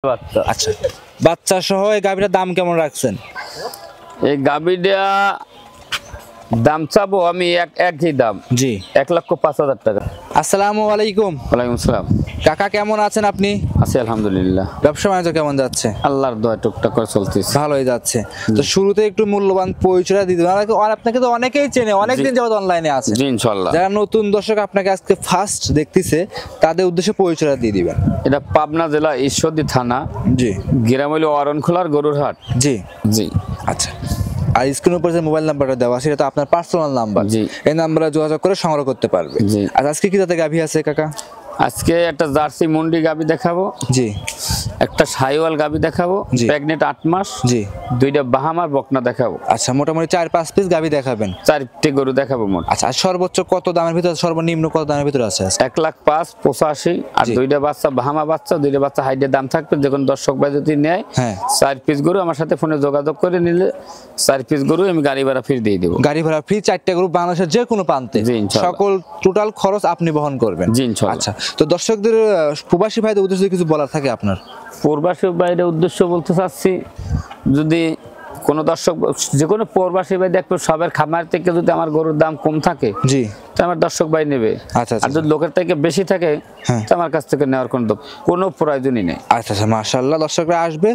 বাচ্চা। আচ্ছা, বাচ্চা সহ এই গাভীটার দাম কেমন রাখছেন? এই গাভীটা দাম চাবো আমি একই দাম, জি 1,05,000 টাকা। আসসালামু আলাইকুম। ওয়ালাইকুম আসসালাম। কাকা কেমন আছেন আপনি? আছি আলহামদুলিল্লাহ। ব্যবসা বাণিজ্য কেমন যাচ্ছে? আল্লাহর দোয়া টুকটাক করে চলতেছে। ভালোই যাচ্ছে। তো শুরুতে একটু মূল্যবান পরিচয় দিয়ে দিবেন। আপনাকে তো অনেকেই চেনে, অনেকদিন যাবত অনলাইনে আছে। জি ইনশাআল্লাহ। যারা নতুন দর্শক আপনাকে আজকে ফার্স্ট দেখতেছে তাদের উদ্দেশ্যে পরিচয় দিয়ে দিবেন। এটা পাবনা জেলা ঈশ্বরদী থানা, জি গ্রাম হইল অরণখোলার গরুর হাট। জি জি আচ্ছা, আর স্ক্রিনের উপর যে মোবাইল নাম্বারটা দেওয়া সেটা তো আপনার পার্সোনাল নাম্বার। জি। এই নাম্বারে যোগাযোগ করে সংগ্রহ করতে পারবে। জি। আর আজকে কি জাতের গাভী আছে কাকা? আজকে একটা জার্সি মুন্ডি গাভী দেখাবো, জি একটা সাইওয়াল গাভী দেখাবো, জি। প্রেগনেন্ট 8 মাস, জি দুইটা বাহামার বকনা দেখাবো। আচ্ছা, মোটামুটি 4-5 পিস গাভী দেখাবেন। 4টি গরু দেখাবো মোট। আচ্ছা, আর সর্বোচ্চ কত দামের ভিতরে, সর্বনিম্ন কত দামের ভিতরে আছে আজকে? 1,05,85 আর জি। দুইটা বাচ্চা বাহামা বাচ্চা, দুইটা বাচ্চা হাইডের দাম থাকবে। যখন দর্শক ভাই যদি নেয়, হ্যাঁ। 4 পিস গরু আমার সাথে ফোনে যোগাযোগ করে নিলে 4 পিস গরু আমি গাড়ি ভাড়া ফিরে দিয়ে দেবো। গাড়ি ভাড়া ফ্রি, 4টা গ্রুপ বাংলাদেশের যে কোনো প্রান্তে। জি, ইনশাআল্লাহ। সকল টোটাল খরচ আপনি বহন করবেন। জি, ইনশাআল্লাহ। আচ্ছা, তো দর্শকদের প্রবাসী ভাইদের উদ্দেশ্যে কিছু বলার থাকে আপনার? প্রবাসী বাইরে উদ্দেশ্য বলতে চাচ্ছি, যদি কোনো দর্শক যে কোনো প্রবাসী ভাই দেখবে সবার খামার থেকে যদি আমার গরুর দাম কম থাকে, জি তো আমার দর্শক ভাই নেবে। আচ্ছা, আর যদি লোকের থেকে বেশি থাকে, হ্যাঁ। তো আমার কাছ থেকে নেওয়ার কোনো প্রয়োজনই নেই। আচ্ছা আচ্ছা, মাশাআল্লাহ। দর্শকরা আসবে,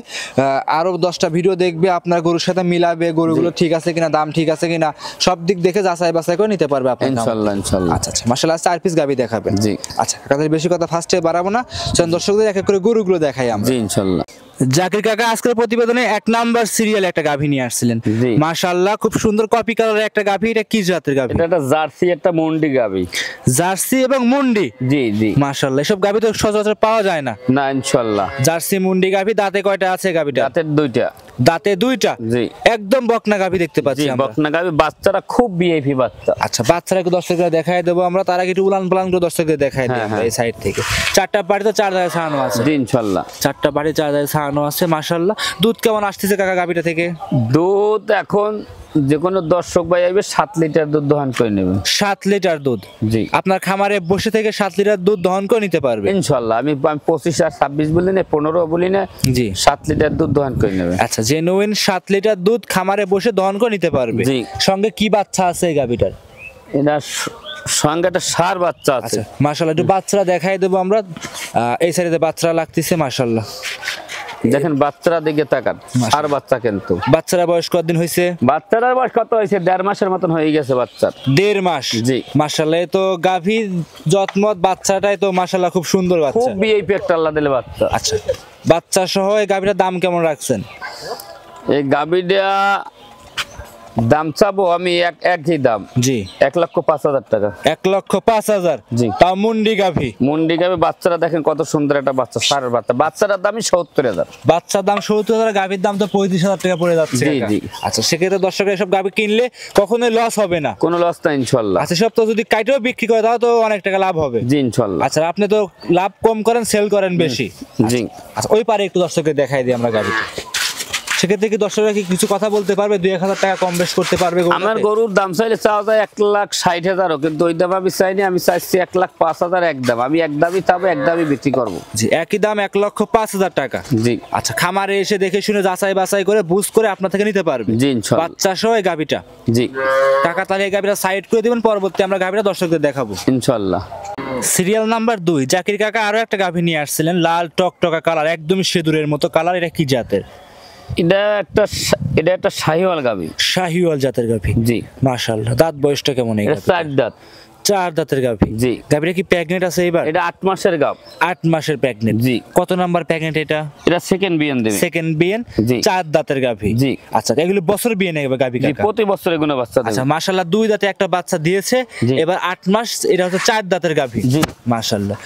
আরো 10টা ভিডিও দেখবে, আপনার গরুর সাথে মিলাবে, গরুগুলো ঠিক আছে কিনা, দাম ঠিক আছে কিনা, সব দিক দেখে যাচাই বাছাই করে নিতে পারবে আপনার। ইনশাআল্লাহ ইনশাআল্লাহ। আচ্ছা আচ্ছা, মাশাআল্লাহ। 4 পিস গাভী দেখাবেন। জি। আচ্ছা কাকাদের বেশি কথা ফার্স্টে বাড়াবো না, চলুন দর্শকদের এক এক করে গরুগুলো দেখাই আমরা। জি ইনশাআল্লাহ। জাকির কাকা আজকের প্রতিবেদনে 1 নাম্বার সিরিয়াল একটা গাভী নিয়ে আসছিলেন। জি। মাশাআল্লাহ, খুব সুন্দর কপি কালারের একটা গাভী। এটা কি জাতের গাভী? এটা একটা জার্সি, একটা মুন্ডি গাভী। জার্সি এবং মুন্ডি। জি জি। মাশাআল্লাহ, এসব গাভী তো সচরাচর পাওয়া যায় না। না ইনশাআল্লাহ। জার্সি মুন্ডি গাভী। দাঁতে কয়টা আছে গাভীটা? রাতের দুইটা। দাঁতে 2টা। জি। একদম বকনা গাভী দেখতে জি পাচ্ছি আমরা। বকনা গাভী, বাচ্চারা খুব ভিআইপি বাচ্চা। আচ্ছা, বাচ্চারা একটু দর্শকদের দেখাই দেবো আমরা, তার আগে একটু উলান পালান করে দর্শকদের দেখাই দেবো হ্যাঁ। এই সাইড থেকে। 4টা বাড়ি তো 4 জায়গায় ছাড়ানো আছে। জি ইনশাআল্লাহ। 4টা বাড়ি 4 জায়গায় ছাড়ানো আছে। মাশাআল্লাহ, দুধ কেমন আসতেছে কাকা গাভীটা থেকে? দুধ এখন যে কোনো দর্শক ভাই আসবে 7 লিটার দুধ দহন করে নেবে। 7 লিটার দুধ? জি। আপনার খামারে বসে থেকে 7 লিটার দুধ দহন করে নিতে পারবে ইনশাআল্লাহ। আমি 25 আর 26 বলি না, 15 বলি না। জি। 7 লিটার দুধ দহন করে নেবে। আচ্ছা, জেনুইন 7 লিটার দুধ খামারে বসে দহন করে নিতে পারবে। জি। সঙ্গে কি বাচ্চা আছে এই গাভীটার? এটা সঙ্গে একটা ষাঁড় বাচ্চা আছে। আচ্ছা মাশাআল্লাহ, একটু বাচ্চারা দেখাই দেবো আমরা। এই সাইডে বাচ্চারা লাগতেছে মাশাআল্লাহ। দেখেন বাচ্চারা দিকে তাকান, ষাঁড় বাচ্চা কিন্তু। বাচ্চারা বয়স কতদিন হয়েছে? বাচ্চাটার বয়স কত হয়েছে? 1.5 মাসের মতন হয়ে গেছে বাচ্চার। 1.5 মাস? জি। মাশাআল্লাহ, তো গাভীর যত্মত বাচ্চাটাই তো মাশাআল্লাহ খুব সুন্দর বাচ্চা। খুব ভিআইপি একটা আল্লাহ দিলে বাচ্চা। আচ্ছা, বাচ্চা সহ এই গাভীটার দাম কেমন রাখছেন? এই গাভীটা দাম চাবো আমি একই দাম, জি 1,05,000 টাকা। 1,05,000? জি। তাও মুন্ডি গাভী? মুন্ডি গাভী। বাচ্চারা দেখেন কত সুন্দর একটা বাচ্চা, ষাঁড়ের বাচ্চা। বাচ্চাটার দামই 70,000। বাচ্চার দাম 70,000, গাভীর দাম তো 35,000 টাকা পড়ে যাচ্ছে। জি, কাকা। জি। আচ্ছা, সেক্ষেত্রে দর্শকরা এসব গাভী কিনলে কখনোই লস হবে না? কোনো লস নাই ইনশাআল্লাহ। আচ্ছা, সব তো যদি কাইটেও বিক্রি করে তাও তো অনেক টাকা লাভ হবে। জি ইনশাআল্লাহ। আচ্ছা, আপনি তো লাভ কম করেন, সেল করেন বেশি। জি। আচ্ছা, ওই পারে একটু দর্শককে দেখাই দিই আমরা গাভীটা। সেক্ষেত্রে কি দর্শকরা কি কিছু কথা বলতে পারবে? 2-1,000 টাকা কম বেশ করতে পারবে? আমার গরুর দাম চাইলে চাওয়া যায় 1,60,000, কিন্তু ওই দাম আমি চাইনি। আমি চাইছি 1,05,000 একদম। আমি একদমই চাবো, একদমই বিক্রি করবো। জি, একই দাম 1,05,000 টাকা। জি। আচ্ছা, খামারে এসে দেখে শুনে যাচাই বাছাই করে বুঝ করে আপনার থেকে নিতে পারবে। জি ইনশাআল্লাহ। বাচ্চা সহ এই গাভীটা। জি। টাকা তাহলে এই গাভীটা সাইড করে দিবেন, পরবর্তী আমরা গাভীটা দর্শকদের দেখাবো ইনশাআল্লাহ। Serial number 2। জাকির কাকা আরো একটা গাভী নিয়ে আসছিলেন, লাল টকটকা কালার, একদমই সেদুরের মতো কালার। এটা কি জাতের? এটা একটা শাহিওয়াল গাভী। শাহিওয়াল জাতের গাভী? জি। মাশাআল্লাহ, দাঁত বয়সটা কেমন? এই এটা 4 দাঁত। 4 দাঁতের গাভী? জি। গাভীটা কি প্রেগনেন্ট আছে এবার? এটা 8 মাসের গাভ। 8 মাসের প্রেগনেন্ট? জি। কত নাম্বার প্রেগনেন্ট এটা? এটা সেকেন্ড বিয়ান দেবে। সেকেন্ড বিয়ান? জি। 4 দাঁতের গাভী? জি। আচ্ছা, এগুলো বছর বিয়ান হবে গাভী জি, কাকা? প্রতি বছর এগুলো বাচ্চা দেবে। আচ্ছা, মাশাআল্লাহ, 2 দাঁতে একটা বাচ্চা দিয়েছে। জি। এবার 8 মাস, এটা হচ্ছে 4 দাঁতের গাভী। জি। মাশাআল্লাহ,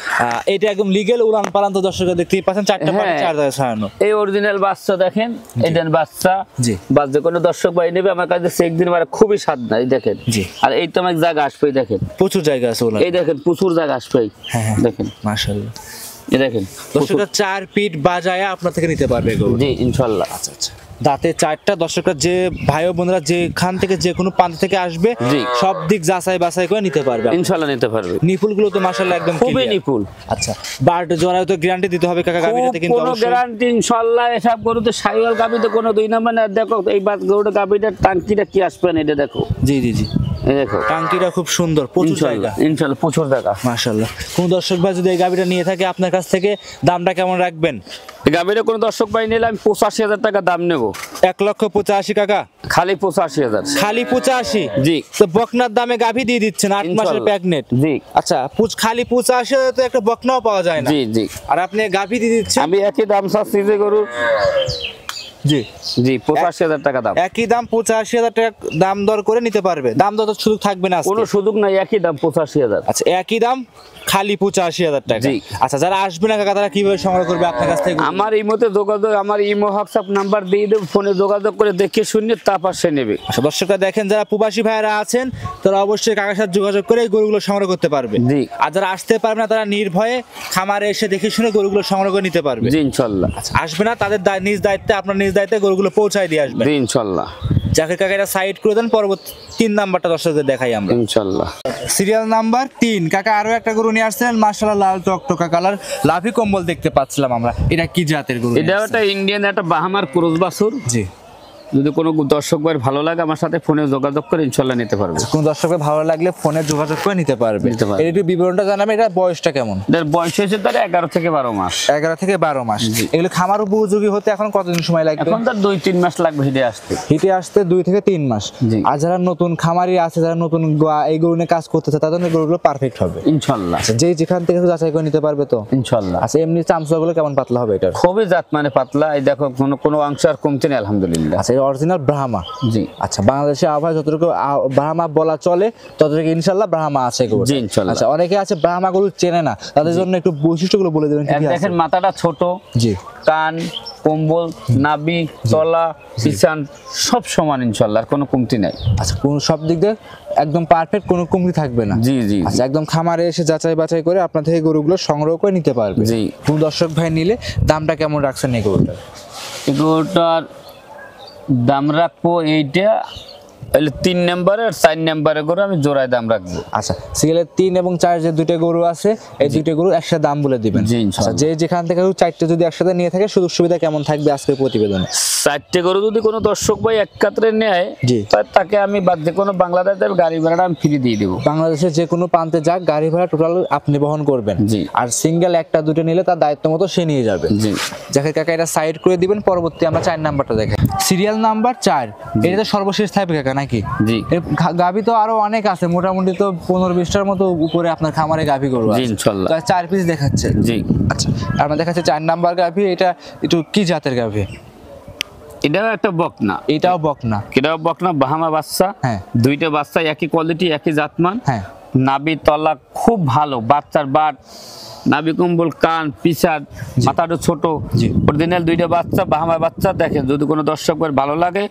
এটা একদম লিগ্যাল উলান পালান তো দর্শকরা দেখতেই পাচ্ছেন। 4টা পারে 4 দাঁতে ছাড়ানো। এই অরিজিনাল বাচ্চা দেখেন, এই দেন বাচ্চা। জি। বা যে কোনো দর্শক ভাই নেবে আমার কাছে চেক দিন, মানে খুবই স্বাদ নাই দেখেন। জি। আর এই তো আমার জায়গা আসবে দেখেন, প্রচুর জায়গা আছে উলান। এই দেখেন প্রচুর জায়গা আসবে। হ্যাঁ হ্যাঁ, দেখেন মাশাআল্লাহ, এই দেখেন দর্শকরা 4 পিট বাজায়া আপনার থেকে নিতে পারবে গরু। জি ইনশাআল্লাহ। আচ্ছা আচ্ছা, দাঁতে চারটা। দর্শকরা যে ভাই ও বোনেরা যেখান থেকে যে কোনো প্রান্ত থেকে আসবে জি। সব দিক যাচাই বাছাই করে নিতে পারবে। ইনশাল্লাহ নিতে পারবে। নিপুল গুলো তো মাশাআল্লাহ একদম খুবই clear। নিপুল। আচ্ছা বাট জরায়ু তো গ্যারান্টি দিতে হবে কাকা গাবিটাতে কিন্তু কোনো অবশ্যই। গ্যারান্টি ইনশাল্লাহ এসব গরুতে সাইওয়াল গাবিতে কোনো 2 নম্বর না। দেখো এই বাদ গরুটা গাবিটার টাঙ্কিটা কি আসবে না, এটা দেখো। জি জি জি, এই দেখো টাঙ্কিটা খুব সুন্দর, প্রচুর জায়গা। ইনশাল্লাহ প্রচুর জায়গা। মাশাআল্লাহ। কোন দর্শক ভাই যদি এই গাবিটা নিয়ে থাকে আপনার কাছ থেকে দামটা কেমন রাখবেন? এই গাবিটা কোনো দর্শক ভাই নিলে আমি 85,000 টাকা দাম নেব। 1,85,000 কাকা? খালি 85,000। খালি 85? জি। তো বকনার দামে গাভি দিয়ে দিচ্ছেন 8 মাসের ইনশাল্লাহ। প্রেগনেন্ট? জি। আচ্ছা খালি 85,000 তো একটা বকনাও পাওয়া যায় না। জি জি। আর আপনি গাভি দিয়ে দিচ্ছেন? আমি একই দাম চাচ্ছি যে গরু। জি জি 85,000 টাকা দাম। একই দাম 85,000 টাকা দাম দর করে নিতে পারবে। দাম দর তো সুযোগ থাকবে না আজকে? কোনো সুযোগ নাই, একই দাম 85,000। আচ্ছা একই দাম খালি 85,000 টাকা। জি। আচ্ছা যারা আসবে না কাকা তারা কিভাবে সংগ্রহ করবে আপনার কাছ থেকে? আমার ইমোতে যোগাযোগ, আমার ইমো হোয়াটসঅ্যাপ নাম্বার দিয়ে দেব, ফোনে যোগাযোগ করে দেখে শুনে তারপর সে নেবে। আচ্ছা দর্শকরা দেখেন যারা প্রবাসী ভাইরা আছেন তারা অবশ্যই কাকার সাথে যোগাযোগ করে এই গরুগুলো সংগ্রহ করতে পারবে। জি। আর যারা আসতে পারবে না তারা নির্ভয়ে খামারে এসে দেখে শুনে গরুগুলো সংগ্রহ করে নিতে পারবে। জি ইনশাল্লাহ। আসবে না তাদের নিজ দায়িত্বে, আপনার নিজ দায়িত্বে গরুগুলো পৌঁছায় দিয়ে আসবে। জি ইনশাল্লাহ। জাকির কাকা এটা সাইড করে দেন, পরবর্তী 3 নাম্বারটা দর্শকদের দেখাই আমরা। ইনশাল্লাহ। সিরিয়াল নাম্বার 3 কাকা আরো একটা গরু নিয়ে আসছেন মাশাআল্লাহ, লাল টকটকা কালার, লাভি কম্বল দেখতে পাচ্ছিলাম আমরা। এটা কি জাতের গরু? এটা একটা ইন্ডিয়ান একটা বাহামার ক্রস বাছুর। জি। যদি কোনো দর্শক ভাইয়ের ভালো লাগে আমার সাথে ফোনে যোগাযোগ করে ইনশাল্লাহ নিতে পারবে। কোন দর্শকের ভালো লাগলে ফোনে যোগাযোগ করে নিতে পারবে। নিতে পারবে। এর একটু বিবরণটা জানাবেন, এটা বয়সটা কেমন? এটার বয়স হয়েছে তার 11 থেকে 12 মাস। 11 থেকে 12 মাস। এগুলো খামার উপযোগী হতে এখন কতদিন সময় লাগবে? এখন তার 2-3 মাস লাগবে হিটে আসতে। হিটে আসতে 2 থেকে 3 মাস। জি। আর যারা নতুন খামারি আছে, যারা নতুন এই গরু নিয়ে কাজ করতেছে তাদের জন্য গরুগুলো পারফেক্ট হবে ইনশাল্লাহ। আচ্ছা যে যেখান থেকে যাচাই করে নিতে পারবে তো? ইনশাল্লাহ। আচ্ছা এমনি চামচুয়াগুলো কেমন পাতলা হবে এটার? খুবই জাত মানে পাতলা। এই দেখো কোনো অংশ আর কমছে না আলহামদুলিল্লাহ। আচ্ছা এটা অরিজিনাল ব্রাহ্মা? জি। আচ্ছা বাংলাদেশে আবহাওয়া যতটুকু ব্রাহ্মা বলা চলে ততটুকু ইনশাআল্লাহ ব্রাহ্মা আছে গরু। জি ইনশাল্লাহ। আচ্ছা অনেকে আছে ব্রাহ্মা গরু চেনে না, তাদের জন্য একটু বৈশিষ্ট্যগুলো বলে দেবেন কি কি আছে? দেখেন মাথাটা ছোট, জি। কান, কম্বল, নাভি, তলা, পিছন সব সমান ইনশাল্লাহ, আর কোনো কমতি নাই। আচ্ছা কোন সব দিক দিয়ে একদম পারফেক্ট, কোনো কমতি থাকবে না? জি জি। আচ্ছা একদম খামারে এসে যাচাই বাছাই করে আপনার থেকে গরুগুলো সংগ্রহ করে নিতে পারবে। জি। কোন দর্শক ভাই নিলে দামটা কেমন রাখছেন এই গরুটার? এগুলোটার দাম রাখবো এইটা 3 নম্বরে আর 4 নম্বরে করে আমি জোড়ায় দাম রাখবো। আচ্ছা সিরিয়ালের 3 এবং 4 যে দুটো গরু আছে এই দুটো গরু একসাথে দাম বলে দিবেন। জি আচ্ছা ইনশাল্লাহ। যে যেখান থেকে 4টে যদি একসাথে নিয়ে থাকে সুযোগ সুবিধা কেমন থাকবে আজকের প্রতিবেদনে? 4টে গরু যদি কোনো দর্শক ভাই একত্রে নেয় জি। তাকে আমি যে কোনো বাংলাদেশের গাড়ি ভাড়াটা আমি ফ্রি দিয়ে দেবো। বাংলাদেশের যে কোনো প্রান্তে যাক গাড়ি ভাড়া টোটাল আপনি বহন করবেন। জি। আর সিঙ্গেল একটা দুটো নিলে তার দায়িত্ব মতো সে নিয়ে যাবে। জি। জাকির কাকা এটা সাইড করে দিবেন, পরবর্তী আমরা 4 নাম্বারটা দেখাই। সিরিয়াল নাম্বার 4 এটা তো সর্বশেষ থাকবে কাকা নাকি? জি। গাভী তো আরো অনেক আছে, মোটামুটি তো 15-20টার মতো উপরে আপনার খামারে গাভী গরু জি আছে। ইনশাল্লাহ। 4 পিস দেখাচ্ছে। জি। আচ্ছা আমরা দেখাচ্ছি 4 নাম্বার গাভী। এটা একটু কি জাতের গাভী? এটাও একটা বকনা। এটাও বকনা? এটাও বকনা বাহামা বাচ্চা। হ্যাঁ। দুইটা বাচ্চা একই কোয়ালিটি, একই জাতমান। হ্যাঁ। নাভি তলা খুব ভালো, বাচ্চার বাট, নাভি কম্বল, কান, পিছাদ, মাথাটা ছোট, অরিজিনাল দুইটা বাচ্চা বাহামা বাচ্চা। দেখেন যদি কোনো দর্শক ভাই ভালো লাগে,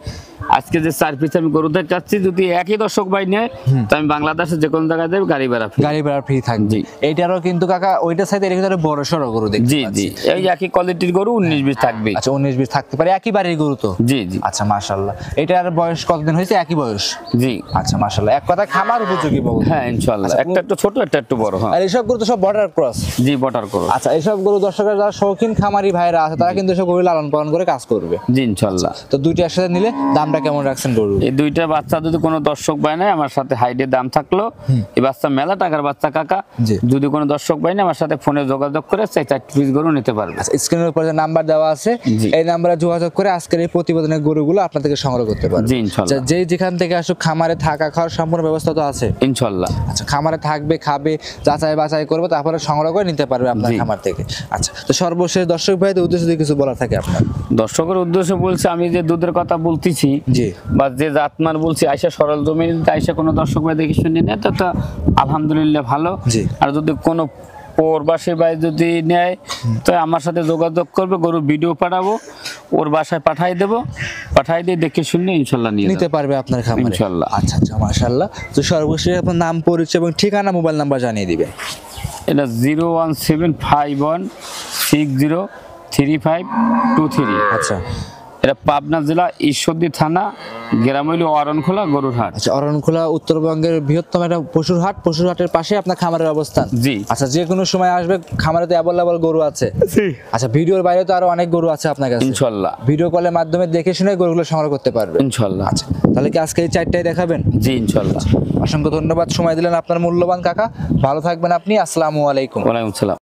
আজকে যে 4 পিস আমি গরু দেখতে চাচ্ছি, যদি একই দর্শক ভাই নেয় তো আমি বাংলাদেশে যে কোনো জায়গায় দেব গাড়ি ভাড়া ফ্রি। গাড়ি ভাড়া ফ্রি থাকবে। জি। এইটারও কিন্তু কাকা ওইটার সাথে এর ভিতরে বড় সড়ো গরু দেখতে জি পাচ্ছি। জি। এই একই কোয়ালিটির গরু 19-20 থাকবে। আচ্ছা 19-20 থাকতে পারে, একই বাড়ির গরু তো? জি জি। আচ্ছা মাশাআল্লাহ। এটার বয়স কতদিন হয়েছে? একই বয়স? জি। আচ্ছা মাশাআল্লাহ, এক কথা খামার উপযোগী বলতে। হ্যাঁ ইনশাআল্লাহ। একটা একটু ছোট, একটা একটু বড়। হ্যাঁ। আর এইসব গরু তো সব বর্ডার ক্রস? জি বটার করো। আচ্ছা এইসব গরু দর্শকের যারা শৌখিন খামারি ভাইরা আছে তারা কিন্তু এসব গরু লালন পালন করে কাজ করবে। জি ইনশাআল্লাহ। তো দুইটা একসাথে নিলে দামটা কেমন রাখছেন গরু? এই দুইটা বাচ্চা যদি কোনো দর্শক ভাই নেয় আমার সাথে হাইডের দাম থাকলো, এই বাচ্চা মেলা টাকার বাচ্চা কাকা। জি। যদি কোনো দর্শক ভাই নেয় আমার সাথে ফোনে যোগাযোগ করে 4 পিস গরু নিতে পারবে। আচ্ছা স্ক্রিনের উপর যে নাম্বার দেওয়া আছে জি। এই নাম্বারে যোগাযোগ করে আজকের এই প্রতিবেদনের গরুগুলো আপনার থেকে সংগ্রহ করতে পারবে। জি ইনশাআল্লাহ। যে যেখান থেকে আসুক খামারে থাকা খাওয়ার সম্পূর্ণ ব্যবস্থা তো আছে ইনশাআল্লাহ। আচ্ছা খামারে থাকবে, খাবে, যাচাই বাছাই করবে, তারপরে সংগ্রহ করে নিতে পারবে আপনার জি। খামার থেকে। আচ্ছা তো সর্বশেষ দর্শক ভাইদের উদ্দেশ্যে যদি কিছু বলার থাকে আপনার? দর্শকের উদ্দেশ্যে বলছি, আমি যে দুধের কথা বলতেছি জি। বা যে জাতমান বলছি, আইসা সরল জমিন আইসা কোনো দর্শক ভাই দেখে শুনে নেয় তো আলহামদুলিল্লাহ ভালো। জি। আর যদি কোনো প্রবাসী ভাই যদি নেয় তো আমার সাথে যোগাযোগ করবে, গরুর ভিডিও পাঠাবো, ওর বাসায় পাঠাই দেবো, পাঠাই দিয়ে দেখে শুনে ইনশাল্লাহ নিতে পারবে আপনার খামারে ইনশাল্লাহ। আচ্ছা আচ্ছা মাশাআল্লাহ। তো সর্বশেষ আপনার নাম, পরিচয় এবং ঠিকানা, মোবাইল নাম্বার জানিয়ে দিবেন। এটা 01751603523। আচ্ছা এটা পাবনা জেলা ঈশ্বরদী থানা, গ্রাম হইল অরণখোলা গরুর হাট। আচ্ছা, অরণখোলা উত্তরবঙ্গের বৃহত্তম একটা পশুর হাট, পশুর হাটের পাশে আপনার খামারের অবস্থান। জি। আচ্ছা, যে কোনো সময় আসবে, খামারে তো অ্যাভেলেবল গরু আছে। আচ্ছা, ভিডিওর বাইরে তো আরো অনেক গরু আছে আপনার কাছে, ইনশাল্লাহ ভিডিও কলের মাধ্যমে দেখে শুনে গরুগুলো সংগ্রহ করতে পারবে। ইনশাল্লাহ। আচ্ছা, তাহলে কি আজকে এই 4টাই দেখাবেন? জি ইনশাল্লাহ। অসংখ্য ধন্যবাদ, সময় দিলেন আপনার মূল্যবান কাকা। ভালো থাকবেন আপনি। আসসালামু আলাইকুম। ওয়ালাইকুম সালাম।